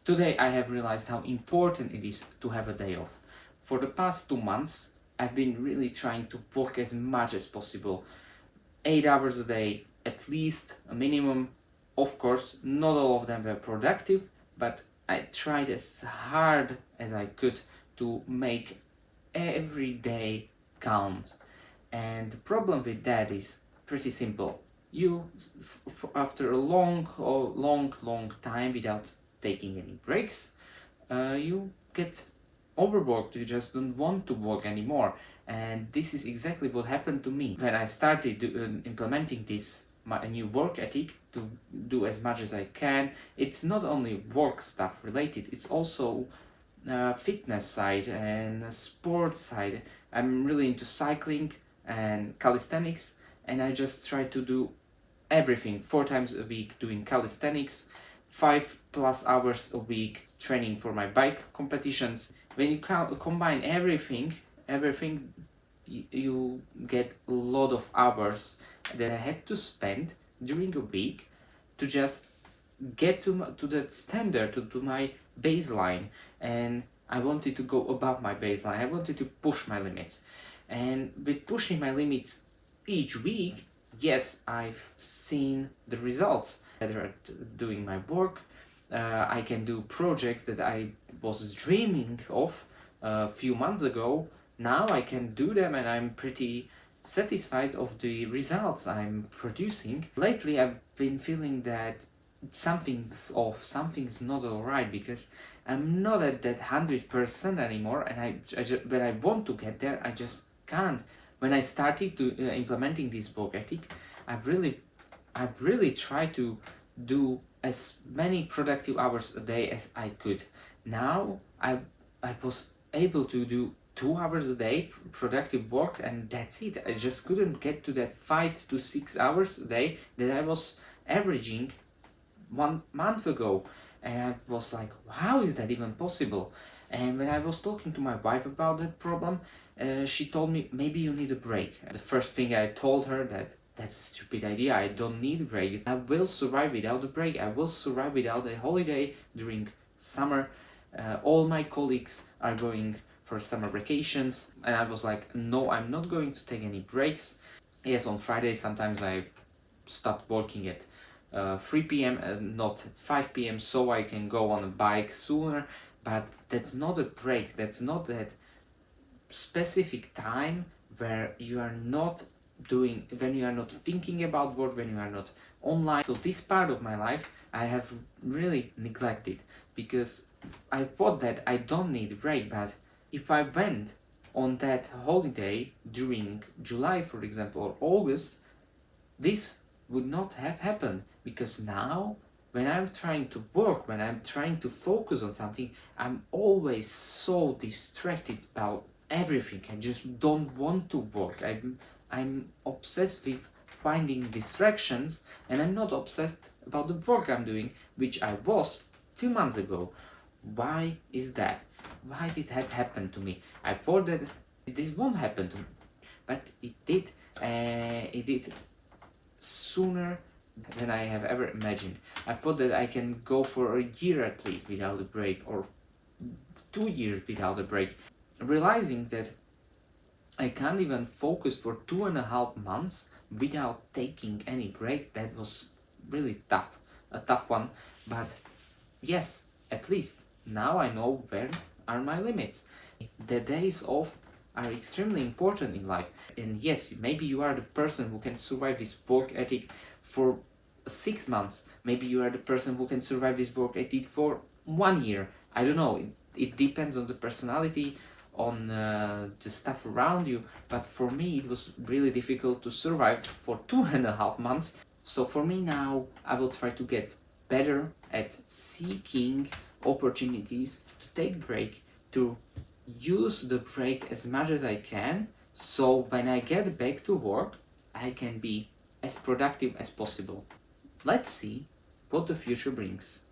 Today I have realized how important it is to have a day off. For the past 2 months, I've been really trying to work as much as possible. 8 hours a day, at least a minimum. Of course, not all of them were productive, but I tried as hard as I could to make every day count. And the problem with that is pretty simple. After a long time without taking any breaks, you get overworked. You just don't want to work anymore. And this is exactly what happened to me when I started implementing my new work ethic to do as much as I can. It's not only work stuff related, it's also fitness side and sports side. I'm really into cycling and calisthenics, and I just try to do everything 4 times a week doing calisthenics, 5+ hours a week training for my bike competitions. When you combine everything, you get a lot of hours that I had to spend during a week to just get to that standard, to my baseline. And I wanted to go above my baseline. I wanted to push my limits. And with pushing my limits each week, yes, I've seen the results. Better at doing my work. I can do projects that I was dreaming of a few months ago. Now I can do them, and I'm pretty satisfied of the results I'm producing. Lately I've been feeling that something's off, something's not alright, because I'm not at that 100% anymore, and when I want to get there, I just can't. When I started to implementing this work ethic, I've really tried to do as many productive hours a day as I could. Now I was able to do 2 hours a day productive work, and that's it. I just couldn't get to that 5 to 6 hours a day that I was averaging 1 month ago. And I was like, how is that even possible? And when I was talking to my wife about that problem, she told me, maybe you need a break. The first thing I told her, that's a stupid idea. I don't need a break. I will survive without a break. I will survive without a holiday during summer. All my colleagues are going for summer vacations, and I was like, no, I'm not going to take any breaks. Yes, on Friday sometimes I stop working at 3 p.m. and not at 5 p.m. so I can go on a bike sooner, but that's not a break. That's not that specific time where you are not when you are not thinking about work, when you are not online. So this part of my life I have really neglected, because I thought that I don't need a break. But if I went on that holiday during July, for example, or August, this would not have happened, because now when I'm trying to work, when I'm trying to focus on something, I'm always so distracted about everything. I just don't want to work. I'm obsessed with finding distractions, and I'm not obsessed about the work I'm doing, which I was a few months ago. Why is that? Why did that happen to me? I thought that this won't happen to me, but it did. It did sooner than I have ever imagined. I thought that I can go for a year at least without a break, or 2 years without a break. Realizing that I can't even focus for 2.5 months without taking any break, that was really tough, a tough one. But yes, at least now I know where are my limits. The days off are extremely important in life. And yes, maybe you are the person who can survive this work ethic for 6 months. Maybe you are the person who can survive this work ethic for 1 year. I don't know. It depends on the personality, on the stuff around you. But for me, it was really difficult to survive for 2.5 months. So for me now, I will try to get better at seeking opportunities to take break, to use the break as much as I can, so when I get back to work, I can be as productive as possible. Let's see what the future brings.